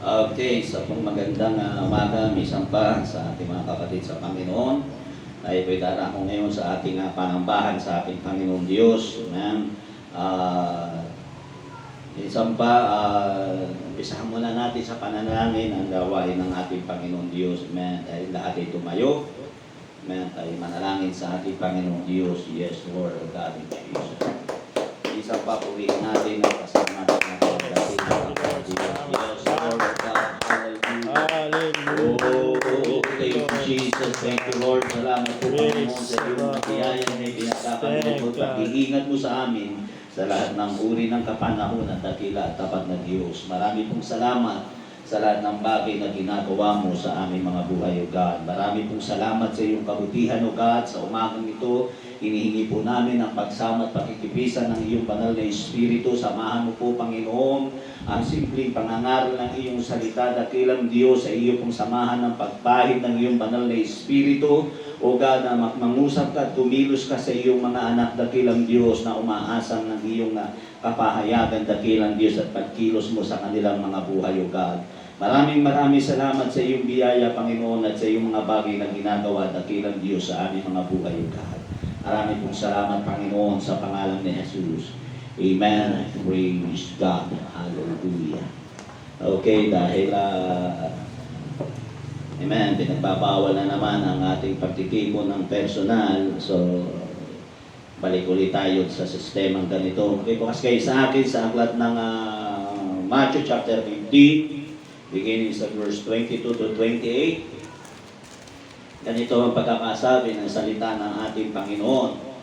Okay, sa pong magandang umaga, minsan pa sa ating mga kapatid sa Panginoon. Ay pwedara ako ngayon sa ating panambahan sa ating Panginoon Diyos. Amen. Minsan pa, umpisahan muna natin sa pananalangin ang gawain ng ating Panginoon Diyos. Amen. Dahil lahat ay tumayo. Amen. Tayo manalangin sa ating Panginoon Diyos. Yes, Lord God in Jesus. Minsan pa, purihin natin ang kasama natin ang pagdating ng Diyos. Yes, Lord God. Hallelujah. Oh, thank you, Jesus. Thank you, Lord. Salamat po, Panginoon, sa iyong biyaya na pinagkakaroon mo. Pag-iingat mo sa amin sa lahat ng uri ng kapanahon at dakila at tapat na Diyos. Marami pong salamat sa lahat ng bagay na ginagawa mo sa aming mga buhay, O God. Marami pong salamat sa iyong kabutihan, O God. Sa umagang ito, hinihingi po namin ang pagsama at pakikipisan ng iyong banal na Espiritu. Samahan mo po, Panginoon, ang simpleng pangangaral ng iyong salita, dakilang Diyos, sa iyo pong samahan ng pagpahid ng iyong banal na Espiritu. O God, na mangusap ka at tumilos ka sa iyong mga anak, dakilang Diyos, na umaasang ng iyong kapahayagan, dakilang Diyos, at pagkilos mo sa kanilang mga buhay, O God. Maraming salamat sa iyong biyaya, Panginoon, at sa iyong mga bagay na ginagawa, dakilang Diyos, sa aming mga buhay, O God. Maraming pong salamat, Panginoon, sa pangalan ni Jesus. Amen. Praise God. Hallelujah. Okay, dahil amen, pinagbabawal na naman ang ating pagtitipon ng personal. So, balik ulit tayo sa sistemang ganito. Okay, bukas kayo sa akin sa aklat ng Matthew chapter 15, beginning sa verse 22 to 28. Ganito ang pagkakasabi ng salita ng ating Panginoon.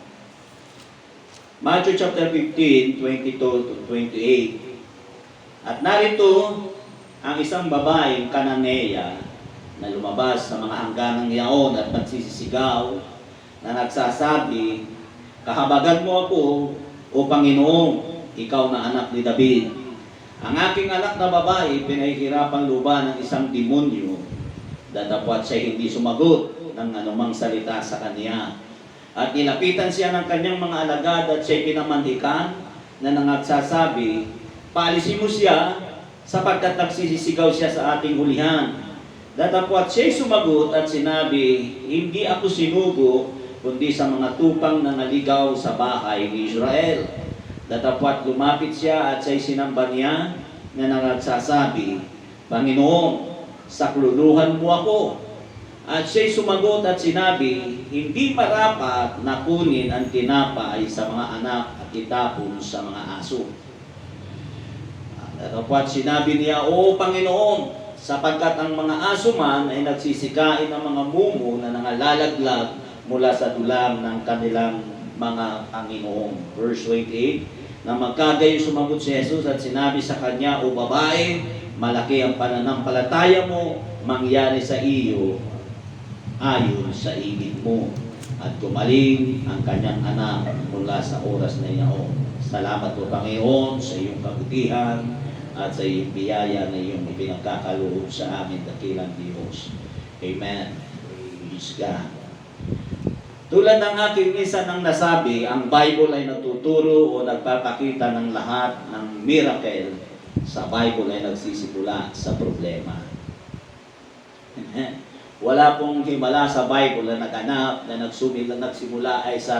Matthew chapter 15, 22 to 28. At narito ang isang babaeng Kananea na lumabas sa mga hangganang yaon at nagsisisigaw na nagsasabi, "Kahabagan mo ako, O Panginoon, ikaw na anak ni David. Ang aking anak na babae pinahihirapang luba ng isang demonyo." Datapwat siya hindi sumagot ng anumang salita sa kanya. At nilapitan siya ng kanyang mga alagad at siya'y pinamanhikan na nangagsasabi, "Paalisin mo siya sapagkat nagsisisigaw siya sa ating hulihan." Datapwat siya'y sumagot at sinabi, "Hindi ako sinugo, kundi sa mga tupang na naligaw sa bahay ni Israel." Datapwat lumapit siya at siya'y sinamba niya na nangagsasabi, "Panginoon, sakluluhan mo ako." At siya'y sumagot at sinabi, "Hindi marapat na kunin ang tinapay sa mga anak at itapon sa mga aso." Datapwat sinabi niya, "O Panginoon, sapagkat ang mga aso man ay nagsisikain ng mga mumo na nangalalaglag mula sa dulang ng kanilang mga Panginoon." Verse 28, na magkagayon sumagot si Jesus at sinabi sa kanya, "O babae, malaki ang pananampalataya mo, mangyari sa iyo ayon sa ibig mo." At gumaling ang kanyang anak mula sa oras na iyon. Salamat po, Panginoon, sa iyong kabutihan at sa iyong biyaya na iyong ipinagkakaloob sa amin, dakilang Diyos. Amen. Praise God. Tulad ng aking minsan nang nasabi, ang Bible ay natuturo o nagpapakita ng lahat ng miracle. Sa Bible ay nagsisimula sa problema. Wala pong himala sa Bible na naganap, na nagsimula ay sa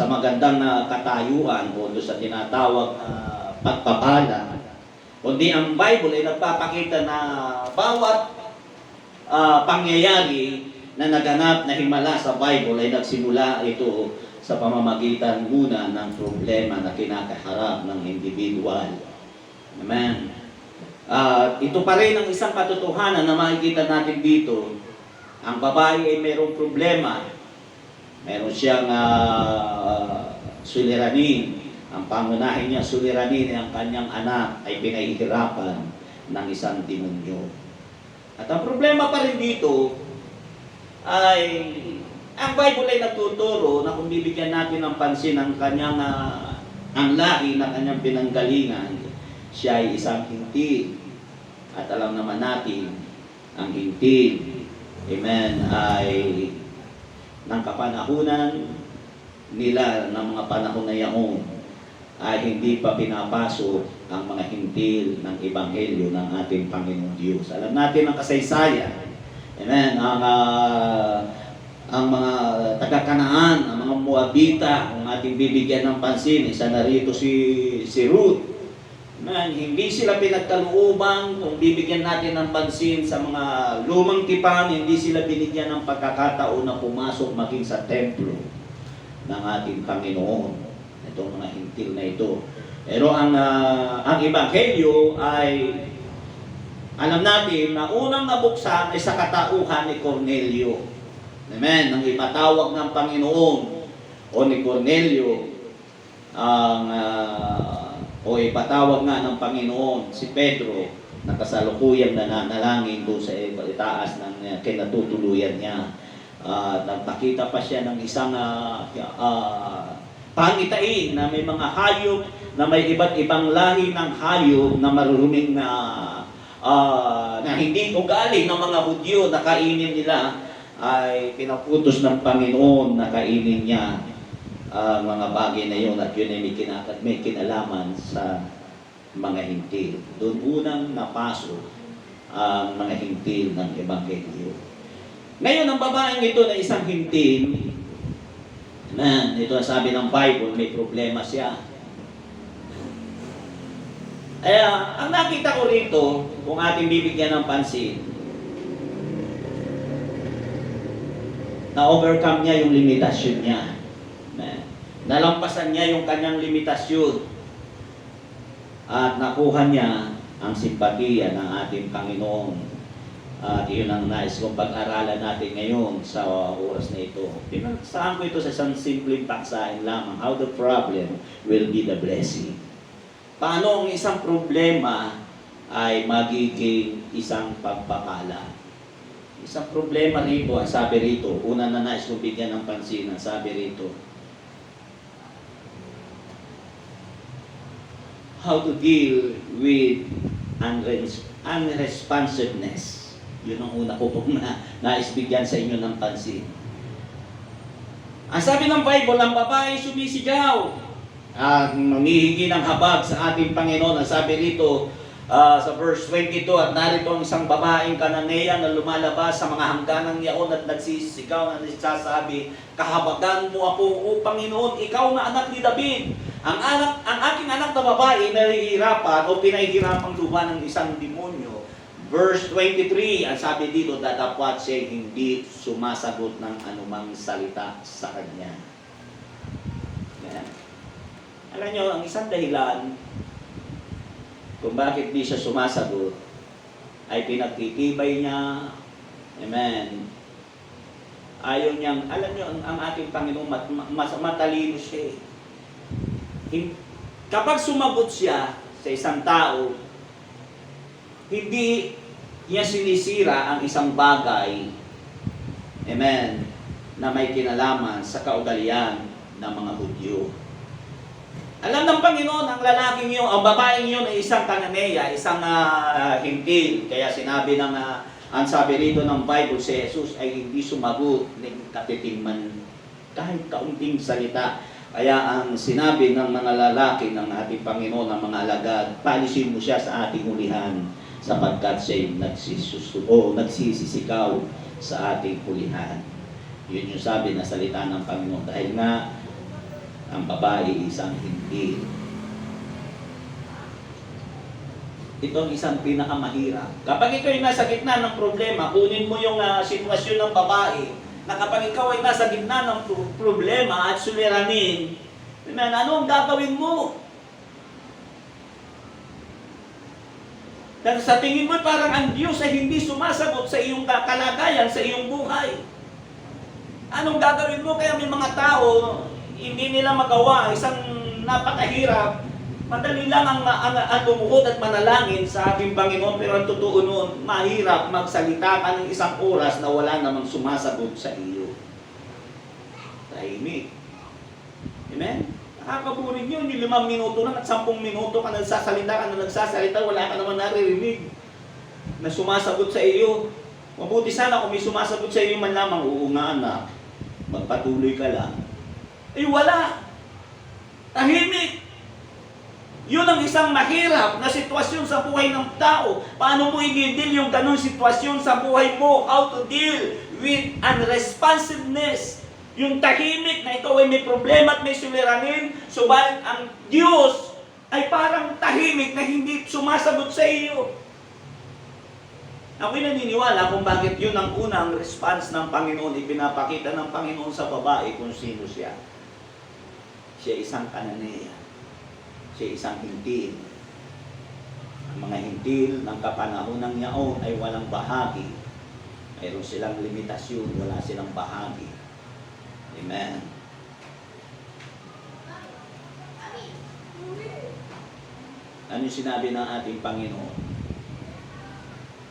magandang na katayuan o sa tinatawag na pagpapala. Kundi ang Bible ay nagpapakita na bawat pangyayari na naganap na himala sa Bible ay nagsimula ito sa pamamagitan muna ng problema na kinakaharap ng individual. Amen. Ito pa rin ang isang katotohanan na makikita natin dito. Ang babae ay mayroong problema. Meron siyang suliranin. Ang pangunahin niya suliranin, ang kanyang anak ay pinahihirapan ng isang demonyo. At ang problema pa rin dito ay ang Bible ay nagtuturo na kung bibigyan natin ng pansin ang kanyang ang lahi na kanyang pinanggalingan, siya ay isang hintil. At alam naman natin, ang hintil, amen, ay ng kapanahunan nila ng mga panahon na yaon ay hindi pa pinapasok ang mga hintil ng Ebanghelyo ng ating Panginoong Diyos. Alam natin ang kasaysayan. Amen. Ang mga taga-Kanaan, ang mga Moabita, kung ating bibigyan ng pansin, isa na rito si Ruth. Amen. Hindi sila pinagkalooban, kung bibigyan natin ng pansin sa mga lumang tipan, hindi sila binigyan ng pagkakataon na pumasok maging sa templo ng ating Panginoon. Itong mga hintil na ito. Pero ang Ebanghelyo ay alam natin na unang nabuksan ay sa katauhan ni Cornelio. Amen. Nang ipatawag ng Panginoon o ni Cornelio o ipatawag nga ng Panginoon si Pedro na kasalukuyang nananalangin doon sa itaas ng kinatutuluyan niya. Nagpakita pa siya ng isang pangitain na may mga hayop na may iba't ibang lahi ng hayop na maruruming na hindi ugali ng mga Hudyo na kainin nila, ay pinaputos ng Panginoon na kainin niya ang mga bagay na yun, at yun ay may kinalaman sa mga hintil. Doon unang napasok ang mga hintil ng Ebanghelyo. Ngayon, ang babaeng ito na isang hintil, ito ang sabi ng Bible, may problema siya. Ang nakita ko rito, kung ating bibigyan ng pansin, na-overcome niya yung limitasyon niya. Nalampasan niya yung kanyang limitasyon. At nakuha niya ang simpatiya ng ating Panginoon. At iyon ang nais kong pag-aralan natin ngayon sa oras na ito. Pinagsahan ko ito sa isang simpleng paksahin lamang. How the problem will be the blessing. Paano ang isang problema ay magiging isang pagpapala. Isang problema rito, ang sabi rito, una na nais kong bigyan ng pansin, ang sabi rito, how to deal with unresponsiveness. Yun ang una ko pong nais bigyan sa inyo ng pansin. Ang sabi ng Bible, ang babae sumisigaw at nangihingi ng habag sa ating Panginoon. Ang sabi rito sa verse 22, at narito ang isang babaeng Kananea na lumalabas sa mga hangganang yaon at nagsisigaw na nagsasabi, kahabagan mo ako, O Panginoon, ikaw na anak ni David. Ang aking anak na babae nahihirapan o pinahihirapang luha ng isang demonyo. Verse 23, ang sabi dito, datapwat siya hindi sumasagot ng anumang salita sa kanya. Yan. Alam nyo, ang isang dahilan kung bakit di siya sumasagot ay pinagtitibay niya. Amen. Ayaw niyang, alam nyo, ang ating Panginoon matalino siya. Kapag sumagot siya sa isang tao, hindi niya sinisira ang isang bagay, amen, na may kinalaman sa kaugalian ng mga Hudyo. Alam ng Panginoon, ang lalaking yun, ang babaeng yun ay isang Kananea, isang hintil. Kaya sinabi ng, ang sabi rito ng Bible, si Jesus ay hindi sumagot ng katitingman kahit kaunting salita. Kaya ang sinabi ng mga lalaki ng ating Panginoon, ng mga alagad, palisin mo siya sa ating hulihan sapagkat siya'y nagsisisikaw sa ating hulihan. Yun yung sabi na salita ng Panginoon. Dahil nga, ang babae isang hintil. Ito ang isang pinakamahirap. Kapag ikaw ay nasa gitna ng problema, kunin mo yung sitwasyon ng babae, na kapag ikaw ay nasa gitna ng problema at suliranin, ano ang gagawin mo? Dahil sa tingin mo parang ang Diyos ay hindi sumasagot sa iyong kalagayan, sa iyong buhay. Anong gagawin mo? Kaya may mga tao, hindi nila magawa, isang napakahirap, madali lang ang lumuhod at manalangin sa ating Panginoon, pero ang totoo noon, mahirap magsalita ka ng isang oras na wala namang sumasagot sa iyo. Tahimik. Amen? Nakakaburin yun, yung 5 minuto lang at 10 minuto ka nagsasalita, wala ka naman naririnig na sumasagot sa iyo. Mabuti sana kung may sumasagot sa iyo man lamang, oo nga anak, magpatuloy ka lang. Eh wala. Tahimik. Yun ang isang mahirap na sitwasyon sa buhay ng tao. Paano mo i-deal yung ganong sitwasyon sa buhay mo? How to deal with unresponsiveness. Yung tahimik na ikaw ay may problema at may suliranin, subalit ang Diyos ay parang tahimik na hindi sumasagot sa iyo. Ako'y naniniwala kung bakit yun ang unang response ng Panginoon, ipinapakita ng Panginoon sa babae kung sino siya. Siya isang Kananea. Siya isang hintil. Ang mga hintil ng kapanahonan niyaon ay walang bahagi. Mayroon silang limitasyon, wala silang bahagi. Amen. Ano yung sinabi ng ating Panginoon?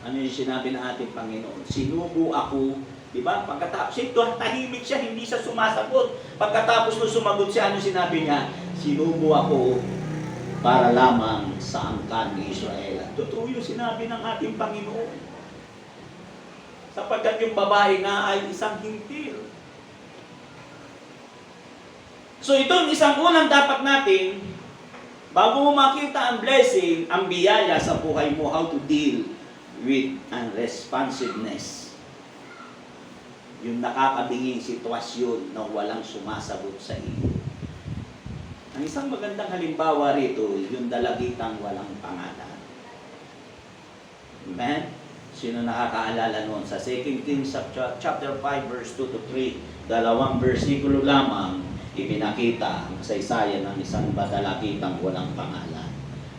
Ano yung sinabi ng ating Panginoon? Sinubo ako, di ba? Pagkatapos ito, tahimik siya, hindi siya sumasagot. Pagkatapos nung sumagot siya, ano sinabi niya? Sinubo ako para lamang sa angkan ni Israel. Totoo yung sinabi ng ating Panginoon. Sapagkat yung babae nga ay isang hintil. So ito ang isang unang dapat natin, bago mo makita ang blessing, ang biyaya sa buhay mo, how to deal with unresponsiveness. Yung nakakabinging sitwasyon na walang sumasagot sa iyo. Ang isang magandang halimbawa rito, yung dalagitang walang pangalan. Amen? Sino nakakaalala noon? Sa 2 Kings chapter 5 verse 2 to 3, dalawang versikulo lamang, ipinakita ang kasaysayan ng isang dalagitang walang pangalan.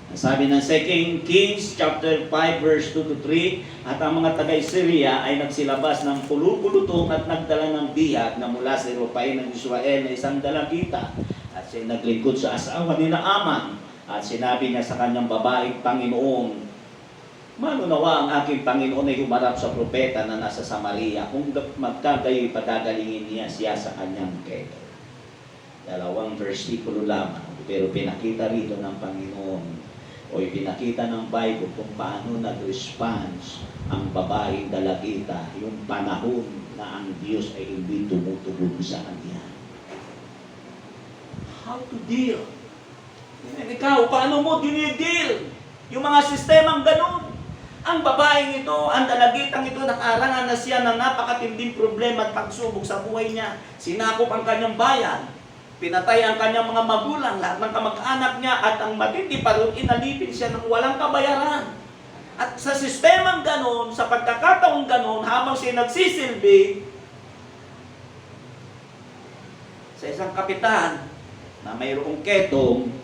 Ang sabi ng 2 Kings chapter 5 verse 2 to 3, at ang mga taga-Syria ay nagsilabas ng pulupulutong at nagdala ng biyak na mula sa Europay ng Israel na isang dalagita. At siya naglingkod sa asawa ni Naaman. At sinabi niya sa kanyang babaeng Panginoon, manunawa ang aking Panginoon ay humarap sa propeta na nasa Samaria, kung magkagayo'y pagagalingin niya siya sa kanyang keto. Dalawang versikulo lamang, pero pinakita rito ng Panginoon o ipinakita ng Bible kung paano nag-response ang babaeng dalagita yung panahon na ang Diyos ay hindi tumutugod sa kanya. How to deal? Ikaw, paano mo dinidil yung mga sistemang ganun? Ang babaeng ito, ang dalagitang ito, nakarangan na siya ng napakatinding problema at pagsubok sa buhay niya. Sinakop ang kanyang bayan. Pinatay ang kanyang mga magulang, lahat ng kamag-anak niya, at ang matindi pa rin, inalipin siya ng walang kabayaran. At sa sistemang ganon, sa pagkakataong ganon, habang siya nagsisilbi sa isang kapitan na mayroong ketong,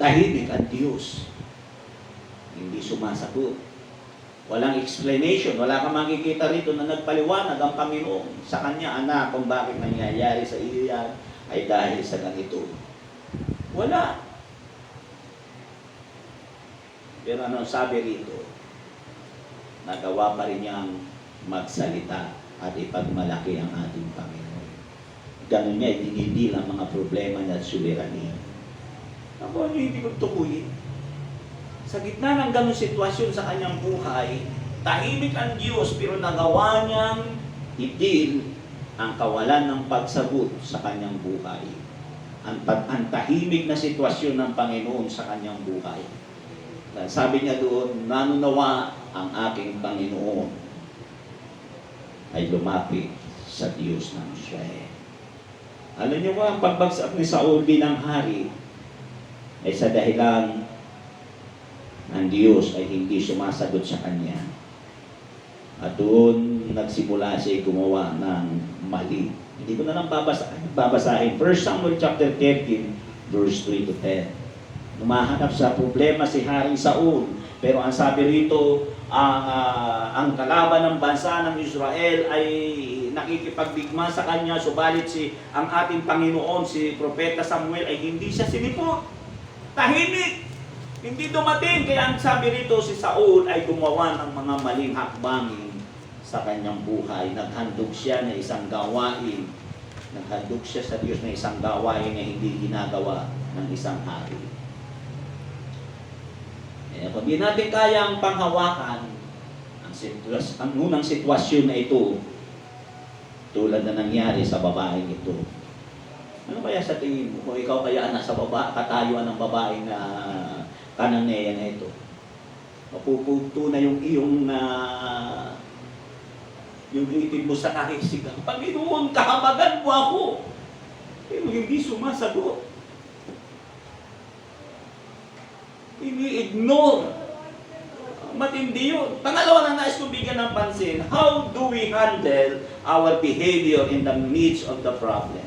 tahimik ang Diyos. Hindi sumasagot. Walang explanation, wala kang makikita rito na nagpaliwanag ang Panginoon sa kanya, anak, kung bakit nangyayari sa iyo yan ay dahil sa ganito. Wala. Pero ano sabi rito? Nagawa pa rin niyang magsalita at ipagmalaki ang ating Panginoon. Ganun niya, dinidil ang mga problema niya at suliranin. Ako, hindi ko tukuyin. Sa gitna ng ganong sitwasyon sa kanyang buhay, tahimik ang Diyos pero nagawa niyang i-deal ang kawalan ng pagsagot sa kanyang buhay. Ang tahimik na sitwasyon ng Panginoon sa kanyang buhay. Sabi niya doon, nanunawa ang aking Panginoon ay lumapit sa Diyos ng Israel. Alam niyo ba, ang pagbagsak ni Saul bilang hari ay sa dahilan ang Diyos ay hindi sumasagot sa kanya. At doon nagsimula siya gumawa ng mali. Hindi ko na lang babasahin. 1 Samuel chapter 13, verse 3 to 10. Numahanap sa problema si Haring Saul. Pero ang sabi rito, ang kalaban ng bansa ng Israel ay nakikipagbigma sa kanya, subalit ang ating Panginoon, si Propeta Samuel, ay hindi siya sinipot. Tahimik. Hindi dumating, kaya ang sabi rito, si Saul ay gumawa ng mga maling hakbangin sa kanyang buhay. Naghandog siya na isang gawain. Naghandog siya sa Diyos na isang gawain na hindi ginagawa ng isang hari. Kung di natin kayang panghawakan ang unang sitwasyon na ito, tulad na nangyari sa babaeng ito, Ano kaya sa tingin mo? Kung ikaw kaya nasa katayuan ng babaeng na Kananea na ito, mapupunto na yung iyong yung itin mo sa kahisigan. Panginoon, kahabagan mo ako. Pero hindi sumasagot. Ini-ignore. Matindi yun. Pangalawa na nais kong bigyan ng pansin, how do we handle our behavior in the midst of the problem?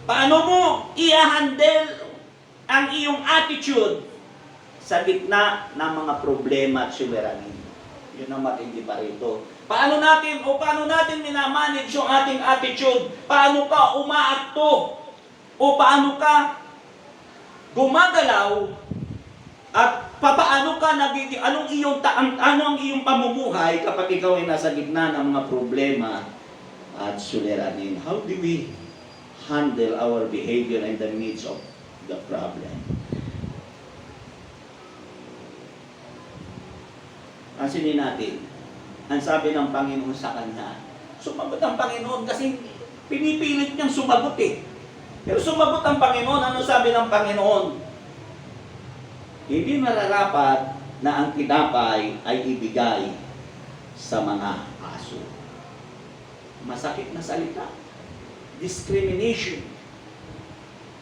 Paano mo i-handle ang iyong attitude sa gitna ng mga problema at suliranin? Yun ang matindi pa rito. Paano natin minamanage yung ating attitude? Paano ka umaakto? O paano ka gumagalaw? At paano ka nagiging, ano ang iyong pamumuhay kapag ikaw ay nasa gitna ng mga problema at suliranin? How do we handle our behavior in the midst of the problem? Pansinin natin, ang sabi ng Panginoon sa kanya, sumagot ang Panginoon kasi pinipilit niyang sumagot eh. Pero sumagot ang Panginoon, ano sabi ng Panginoon? Hindi nararapat na ang tinapay ay ibigay sa mga aso. Masakit na salita. Discrimination.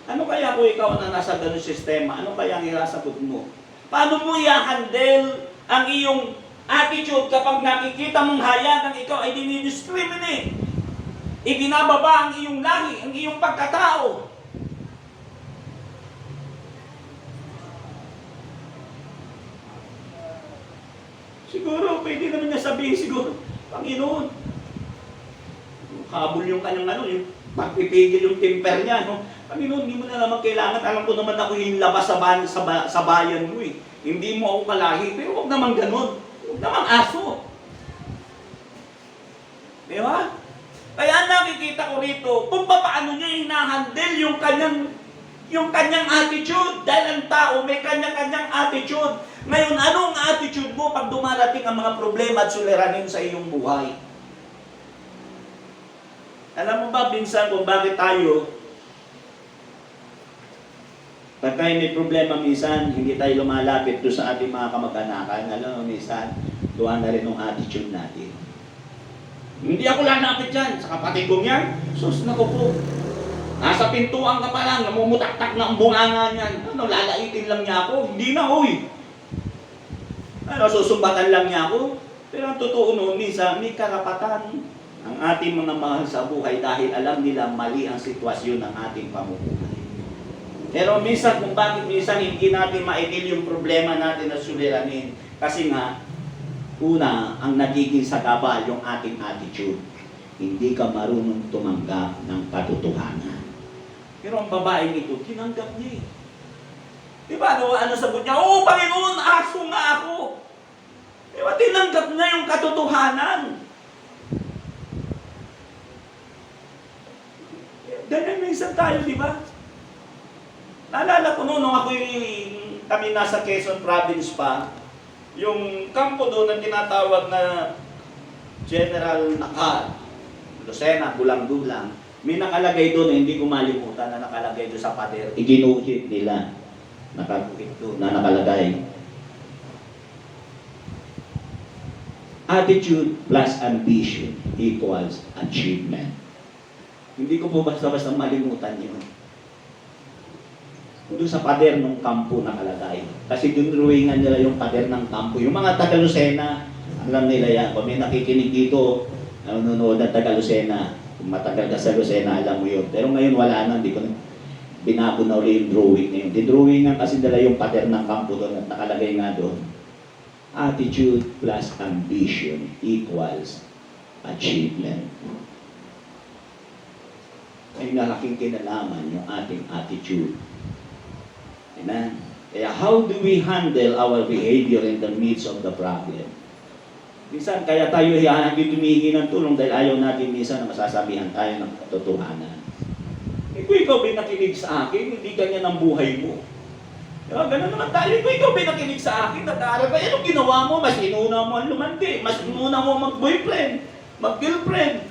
Ano kaya kung ikaw na nasa ganun sistema? Ano kaya ang irasagot mo? Paano mo i-handle ang iyong attitude kapag nakikita mong hayagang ikaw ay dinidiscriminate? Ibinababa ang iyong lahi, ang iyong pagkatao. Siguro, pwede naman niya sabihin siguro, Panginoon, habol yung kanyang yung pagpipigil yung temper niya, no? Panginoon, hindi mo na naman kailangan. Alam ko naman ako yung labas sa bayan mo eh. Hindi mo ako kalahi, pero huwag naman ganun. Huwag naman aso. Di ba? Kaya nakikita ko rito kung paano niya hinahandle yung kanyang attitude. Dahil ang tao may kanya-kanyang attitude. Ngayon, anong attitude mo pag dumarating ang mga problema at suliranin sa iyong buhay? Alam mo ba, minsan kung bakit tayo, pag tayo may problema minsan, hindi tayo lumalapit doon sa ating mga kamag-anakan. Alam mo, minsan, doon na rin ang attitude natin. Hindi ako lalapit dyan, sa kapatid kong yan. Sus, naku po. Nasa pintuan ka pa lang, namumutaktak na ang bunganga niyan. Ano, lalaitin lang niya ako? Hindi na, uy. Ano, susumbatan lang niya ako. Pero ang totoo noon, minsan, may karapatan ang ating mga mahal sa buhay dahil alam nila mali ang sitwasyon ng ating pamumuhay. Pero minsan, kung bakit minsan hindi natin maigil yung problema natin na suliranin, kasi nga, una, ang nagiging sagabal yung ating attitude. Hindi ka marunong tumanggap ng katotohanan. Pero ang babaeng ito, tinanggap niya eh. Diba, ano sagot niya? Oo, Panginoon, aso nga ako. Diba, tinanggap niya yung katotohanan. Ganyan minsan tayo, di ba? Naalala ko noon, nung kami nasa Quezon Province pa, yung kampo doon ang tinatawag na General Nakar, Lucena, Bulang-Bulang, may nakalagay doon na hindi ko malimutan na nakalagay doon sa pader. Iginuhit nila. Nakaguhit doon na nakalagay. Attitude plus ambition equals achievement. Hindi ko po basta-basta malimutan yun. Doon sa pader ng kampo nakalagay. Kasi doon drawingan nila yung pader ng kampo. Yung mga taga-Lucena, alam nila yan. Kung may nakikinig dito, nanonood ng taga-Lucena, kung matagal ka sa Lucena, alam mo yun. Pero ngayon wala na, hindi ko binago na ulit yung drawing na yun. Di-drawingan kasi nila yung pader ng kampo doon at nakalagay nga doon. Attitude plus ambition equals achievement. Ay nalaking kinalaman yung ating attitude. Amen? Kaya how do we handle our behavior in the midst of the problem? Minsan, kaya tayo hindi tumihingi ng tulong dahil ayaw natin minsan na masasabihan tayo ng katotohanan. Kung ikaw ba nakinig sa akin, hindi ganyan ang buhay mo. Diba? Ganun naman tayo. Kung ikaw ba nakinig sa akin, nag-aaral ka, anong ginawa mo? Mas inuna mo ang lumandi. Mas inuna mo mag-boyfriend, mag-girlfriend.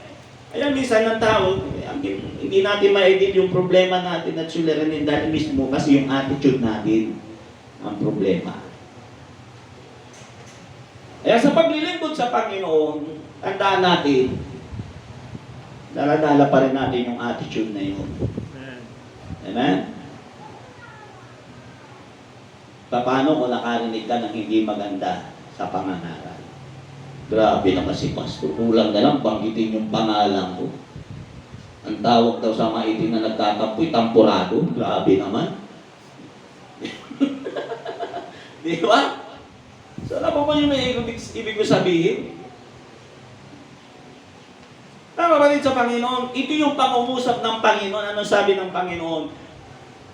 Ayan, minsan ng tao, ang Hindi natin ma-edit yung problema natin at suliranin dahil mismo kasi yung attitude natin ang problema. Kaya sa paglilingkod sa Panginoon, tandaan natin, dala-dala pa rin natin yung attitude na yun. Amen? Paano kung nakarinig ka ng hindi maganda sa pangangaral? Grabe naman si Pastor. Kulang na lang banggitin yung pangalan ko. Ang tawag daw sa maitim na nagtatampoy, tampurado. Grabe naman. Di ba? So, alam mo ba yung ibig ko sabihin? Tama ba rin sa Panginoon? Ito yung pangungusap ng Panginoon. Anong sabi ng Panginoon?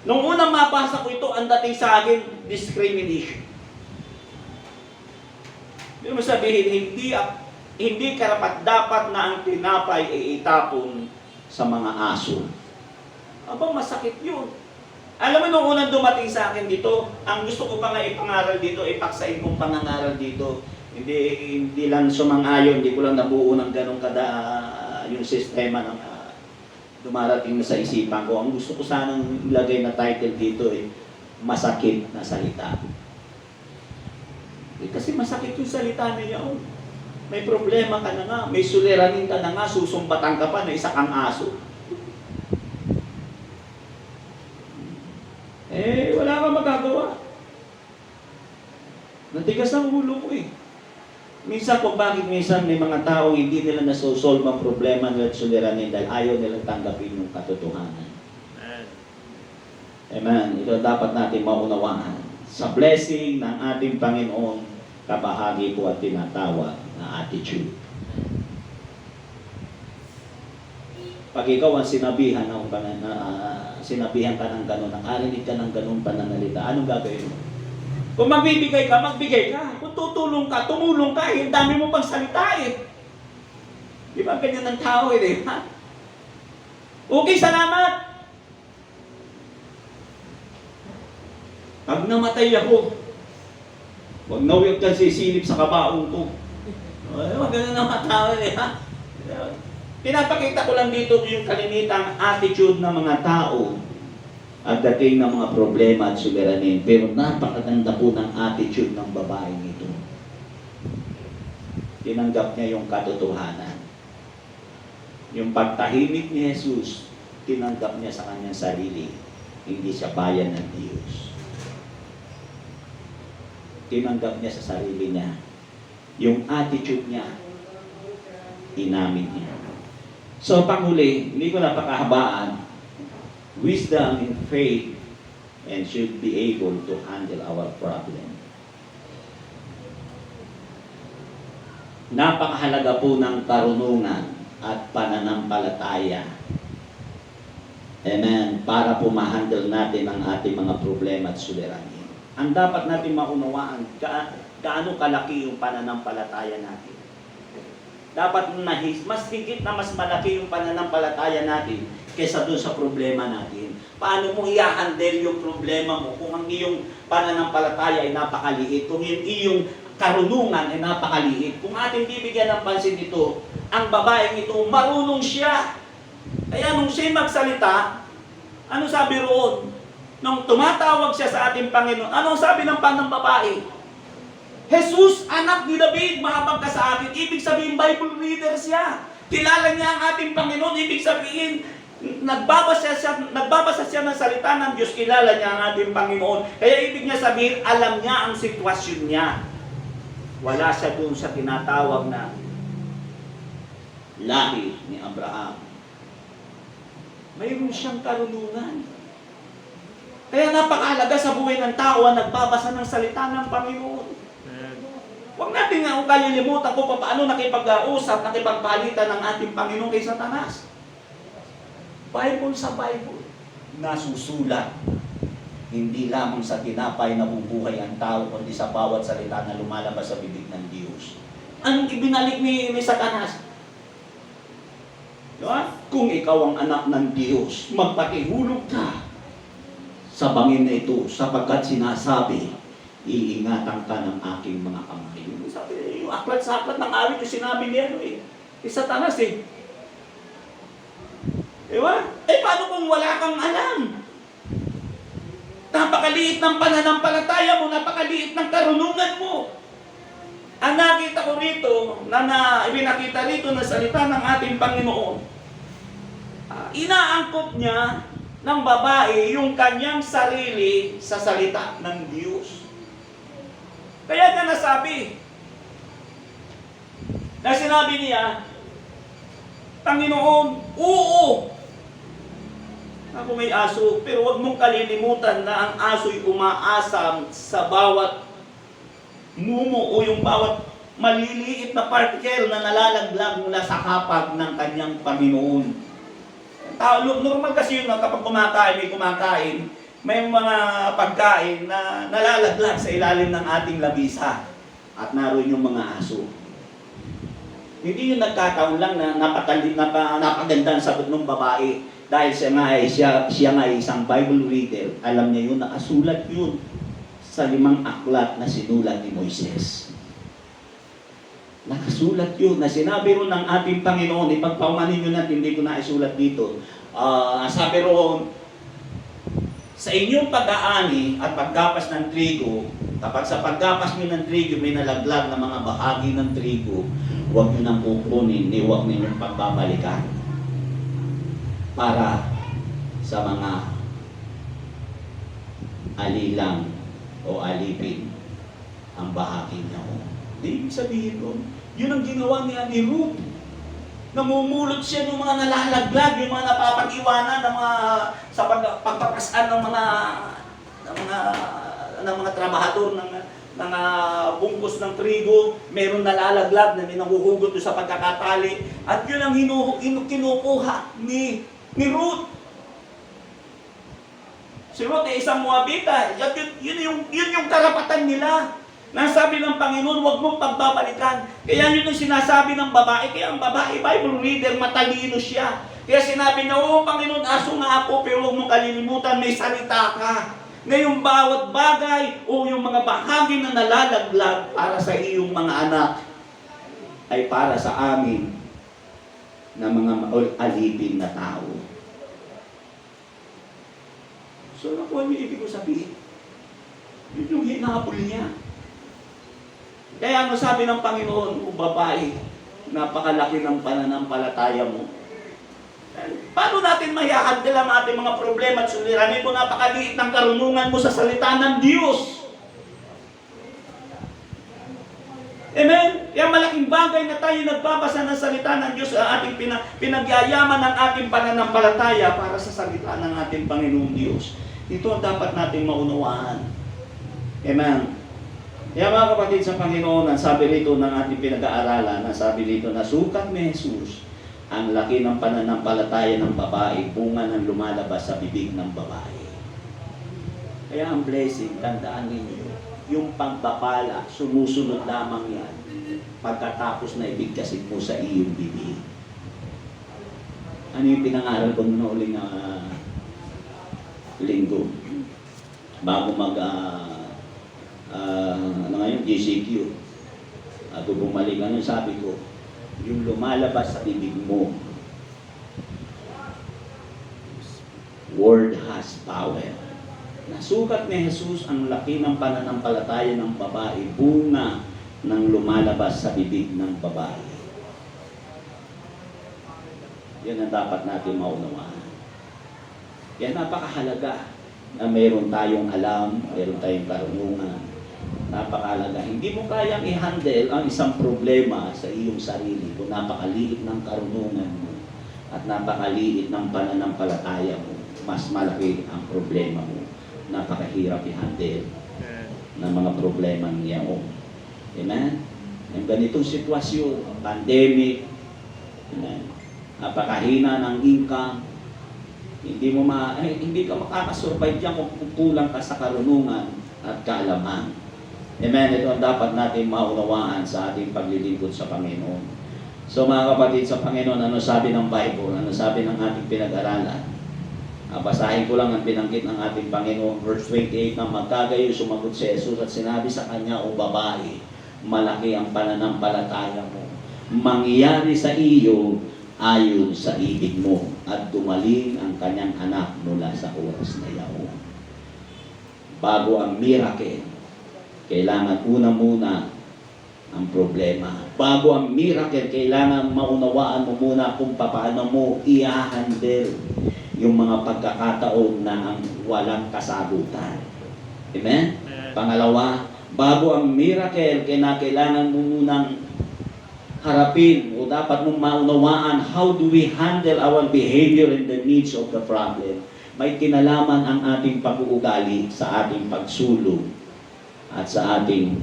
Nung unang mabasa ko ito, ang dating sa akin, discrimination. Ibig mo sabihin, hindi karapat-dapat na ang tinapay ay itapon sa mga aso. Aba, masakit yun. Alam mo, nung unang dumating sa akin dito, ang gusto ko pa nga ipangaral dito, ipaksain kong pangangaral dito. Hindi lang sumang-ayon, hindi ko lang nabuo ng ganong yung sistema ng dumarating na sa isipan ko. Ang gusto ko sanang ilagay na title dito masakit na salita. Kasi masakit yung salita niya. May problema ka na nga, may suliranin ka na nga, susumbatan ka pa na isa kang aso. Wala kang magagawa. Natigas ang ulo ko Minsan kung bakit minsan may mga tao hindi nila nasosolve ang problema nila at suliranin dahil ayaw nilang tanggapin yung katotohanan. Amen. Ito dapat natin maunawaan. Sa blessing ng ating Panginoon, kabahagi ko at tinatawag na attitude. Pag ikaw ang sinabihan sinabihan ka ng gano'n, nakarinig ka ng gano'ng pananalita, anong gagawin mo? Kung magbibigay ka, magbigay ka. Kung tutulong ka, tumulong ka. Ang dami mo pang salita Di ba ganyan ng tao di ba? Okay, salamat. Pag namatay ako, huwag na huwag kang sisilip sa kabaong ko. Huwag ganun ang mga tao ba? Pinapakita ko lang dito yung kalimitang attitude ng mga tao at dating ng mga problema at suliranin. Pero napakaganda po ng attitude ng babaeng ito. Tinanggap niya yung katotohanan. Yung pagtahimik ni Jesus, tinanggap niya sa kanyang sarili. Hindi siya bayan ng Diyos. Tinanggap niya sa sarili niya. Yung attitude niya, inamin niya. So, panghuli, hindi ko napakahabaan, wisdom in faith and should be able to handle our problem. Napakahalaga po ng karunungan at pananampalataya. Amen. Para po ma-handle natin ang ating mga problema at suliranin. Ang dapat natin maunawaan, gaano kalaki yung pananampalataya natin. Dapat mas higit na mas malaki yung pananampalataya natin kaysa doon sa problema natin. Paano mo i-handle yung problema mo kung ang iyong pananampalataya ay napakaliit, kung yung iyong karunungan ay napakaliit. Kung ating bibigyan ng pansin dito, ang babaeng ito, marunong siya. Kaya nung siya magsalita, ano sabi roon? Nung tumatawag siya sa ating Panginoon, anong sabi ng babae? Jesus, anak ni David, mahabag ka sa akin. Ibig sabihin, Bible reader siya. Kilala niya ang ating Panginoon. Ibig sabihin, nagbabasa siya ng salita ng Diyos. Kilala niya ang ating Panginoon. Kaya ibig niya sabihin, alam niya ang sitwasyon niya. Wala siya doon sa tinatawag na lahi ni Abraham. Mayroon siyang karunungan. Kaya napakahalaga sa buhay ng tao ang nagbabasa ng salita ng Panginoon. Huwag natin nga kalilimutan kung paano nakipag-usap, nakipagpalitan ng ating Panginoon kay Satanas. Bible sa Bible, nasusulat. Hindi lamang sa tinapay na bubuhay ang tao, kundi sa bawat salita na lumalabas sa bibig ng Diyos. Anong ibinalik ni Satanas? Diba? Kung ikaw ang anak ng Diyos, magpakihulog ka sa bangin na ito, sapagkat sinasabi, iingatan ka ng aking mga kamay. Sabi, yung aklat sa aklat ng awit, yung sinabi niya, Satanas Diba? Eh, paano kung wala kang alam? Napakaliit ng pananampalataya mo, napakaliit ng karunungan mo. Ang nakita ko rito, ibinakita rito na salita ng ating Panginoon, inaangkop niya ng babae yung kanyang sarili sa salita ng Diyos. Kaya niya nasabi, na sinabi niya, Panginoon, oo, ako may aso, pero huwag mong kalilimutan na ang aso'y umaasam sa bawat mumo o yung bawat maliliit na particle na nalalaglag mula sa kapag ng kanyang Panginoon. Normal kasi yun na kapag kumakain, may mga pagkain na nalalaglag sa ilalim ng ating lamisa at naroon yung mga aso. Hindi yung nagkataon lang na napaganda ang sagot ng babae dahil siya nga ay isang Bible reader. Alam niya yun, nakasulat yun sa 5 aklat na sinulat ni Moises. Nakasulat yun na sinabi ron ng ating Panginoon. Ipagpaumanin nyo natin, hindi ko na isulat dito. Sabi ron, sa inyong pag-aani at paggapas ng trigo, kapag sa paggapas nyo ng trigo may nalaglag na mga bahagi ng trigo, huwag nyo nang kukunin, huwag ninyong pagbabalikan para sa mga alilang o alipin ang bahagi niya. Di ibig sabihin nun, yun ang ginawa ni Ruth. Namumulot siya ng mga nalalaglag, yung mga napapag-iwanan ng mga sa pagpapasaan ng mga trabahador ng bungkus ng trigo, meron nalalaglag na nahuhugot sa pagkakatali, at yun ang kinukuha ni Ruth. Si Ruth ay isang Moabita, yun yung karapatan nila. Nasabi ng Panginoon, huwag mong pagbabalikan. Kaya yun ang sinasabi ng babae. Kaya ang babae, Bible reader, matalino siya. Kaya sinabi niya, oo Panginoon, aso nga ako, pero huwag mong kalilimutan, may salita ka. Na yung bawat bagay o yung mga bahagi na nalalaglag para sa iyong mga anak ay para sa amin na mga alipin na tao. So, nakuha niyo ibig ko sabihin? Yun yung hinabol niya. Kaya ano sabi ng Panginoon, o babae, napakalaki ng pananampalataya mo. Paano natin mayahandle ang ating mga problema at suliranin mo? Napakaliit ng karunungan mo sa salita ng Diyos. Amen? Kaya malaking bagay na tayo nagbabasa ng salita ng Diyos sa ating pinagyayaman ng ating pananampalataya para sa salita ng ating Panginoong Diyos. Ito ang dapat nating maunawaan. Amen? Kaya mga kapatid sa Panginoon, ang sabi rito ng ating pinag-aaralan, ang sabi rito na sukat ni Jesus, ang laki ng pananampalataya ng babae, bunga ng lumalabas sa bibig ng babae. Kaya ang blessing, tandaan ninyo, yung pagpapala, sumusunod lamang yan pagkatapos na ibigkasin mo sa iyong bibig. Ano yung pinangaral ko na uling linggo? Bago GCQ. At bumalik, ano sabi ko? Yung lumalabas sa bibig mo. Word has power. Nasukat ni Jesus ang laki ng pananampalataya ng babae, bunga ng lumalabas sa bibig ng babae. Yan ang dapat natin maunawaan. Yan napakahalaga na mayroon tayong alam, mayroon tayong karunungan. Napakahalaga. Hindi mo kayang i-handle ang isang problema sa iyong sarili kung napakaliit ng karunungan mo at napakaliit ng pananampalataya mo. Mas malaki ang problema mo. Napakahirap i-handle ng mga problema niyaon. Amen? Ang ganitong sitwasyon, pandemic, amen, napakahina ng income, hindi ka makakasurvive diyan kung kulang ka sa karunungan at kaalaman. Amen. Ito ang dapat natin maunawaan sa ating paglilingkod sa Panginoon. So mga kapatid sa Panginoon, ano sabi ng Bible? Ano sabi ng ating pinag-aralan? Basahin ko lang ang binanggit ng ating Panginoon. Verse 28 na magkagayo sumagot si Jesus at sinabi sa kanya, o babae, malaki ang pananampalataya mo. Mangyayari sa iyo ayon sa ibig mo at dumaling ang kanyang anak mula sa oras na iyon. Bago ang miracle, kailangan muna ang problema. Bago ang miracle, kailangan maunawaan mo muna kung paano mo i-handle yung mga pagkakataon na ang walang kasagutan. Amen? Pangalawa, bago ang miracle, kailangan mo munang harapin o dapat mong maunawaan how do we handle our behavior in the midst of the problem. May kinalaman ang ating pag-uugali sa ating pagsulong at sa ating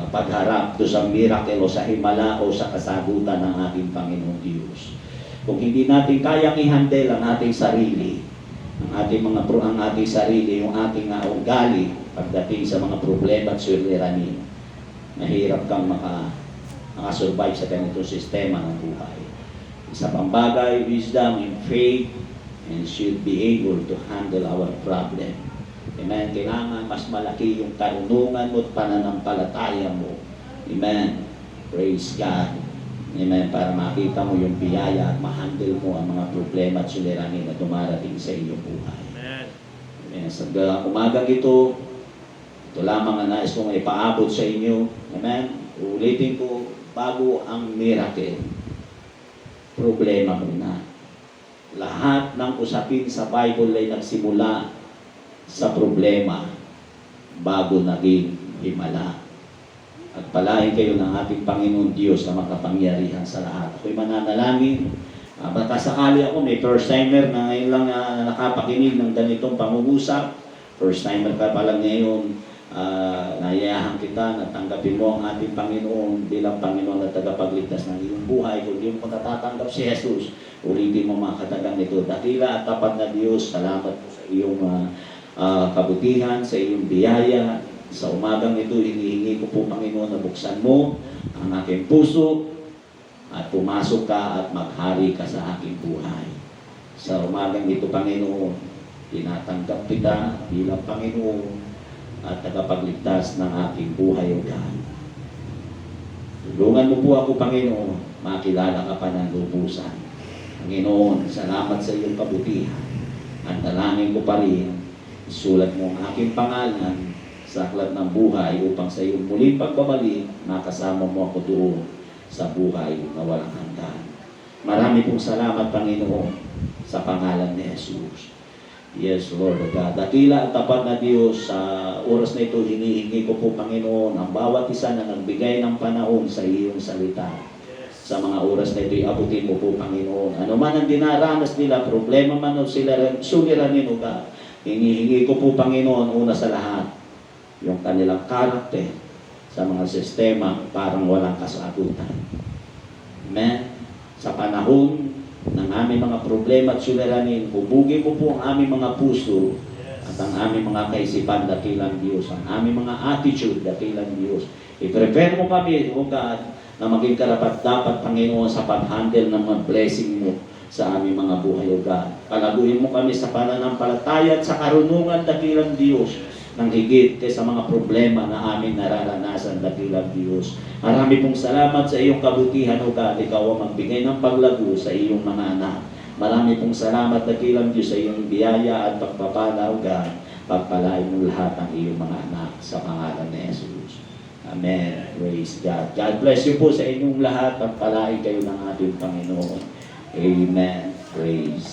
pagharap do sa miracle o sa himala o sa kasagutan ng ating Panginoong Diyos. Kung hindi natin kayang i-handle ang ating sarili, ang ating sarili, yung ating ugali pagdating sa mga problema at suliranin, mahirap kang makasurvive sa ganitong sistema ng buhay. Isa pang bagay, wisdom and faith, and should be able to handle our problem. Amen. Kailangan mas malaki yung karunungan mo at pananampalataya mo. Amen. Praise God. Amen. Para makita mo yung biyaya at ma-handle mo ang mga problema at suliranin na dumarating sa iyong buhay. Amen. Amen. Sa umagang ito lamang ang nais kong ipaabot sa inyo. Amen. Ulitin ko, bago ang miracle, problema muna. Lahat ng usapin sa Bible ay nagsimula sa problema bago naging himala. At palain kayo ng ating Panginoon Diyos na makapangyarihan sa lahat. Ako'y mananalangin. Baka sakali ako, may first timer na ngayon lang nakapakinig ng ganitong pangungusap. First timer ka pa lang ngayon, nayayahan kita na tanggapin mo ang ating Panginoon bilang Panginoon at tagapagligtas ng iyong buhay. Kung di mo natatanggap si Jesus, ulitin mo mga katagang ito. Dakila at tapat na Diyos, salamat po sa iyong kabutihan, sa iyong biyaya. Sa umagang ito, hinihingi ko po, Panginoon, na buksan mo ang aking puso at pumasok ka at maghari ka sa aking buhay. Sa umagang ito, Panginoon, tinatanggap kita bilang Panginoon at tagapagligtas ng aking buhay o God. Tulungan mo po ako, Panginoon, makilala ka pa ng lubusan. Panginoon, salamat sa iyong kabutihan. At dalangin ko pa rin, isulat mo ang aking pangalan sa aklat ng buhay upang sa iyong muling pagbabalik, nakasama mo ako doon sa buhay na walang hanggan. Marami pong salamat, Panginoon, sa pangalan ni Jesus. Yes, Lord God. Dakila at tapat na Diyos, sa oras na ito, hinihingi ko po, Panginoon, ang bawat isa na nagbigay ng panahon sa iyong salita. Sa mga oras na ito, abutin mo po, Panginoon. Ano man ang dinaranas nila, problema man o sila suliranin o God, hinihingi ko po, Panginoon, una sa lahat, yung kanilang karakter sa mga sistema parang walang kasagutan. Amen. Sa panahon ng aming mga problema at suliranin, hubugin mo po ang aming mga puso at ang aming mga kaisipan, dakilang Diyos, ang aming mga attitude, dakilang Diyos. I-prepare mo kami, O God, na maging karapat-dapat, Panginoon, sa pag-handle ng mga blessing mo sa aming mga buhay, O God. Palaguin mo kami sa pananampalataya at sa karunungan, dakilang Diyos, ng higit kaysa mga problema na aming nararanasan, dakilang Diyos. Marami pong salamat sa iyong kabutihan, O God. Ikaw ang magbigay ng paglago sa iyong mga anak. Marami pong salamat, dakilang Diyos, sa iyong biyaya at pagpapala, O God. Pagpalain mo lahat ng iyong mga anak sa pangalan ni Jesus. Amen. Praise God. God bless you po sa inyong lahat. Pagpalain kayo ng ating Panginoon. Amen. Praise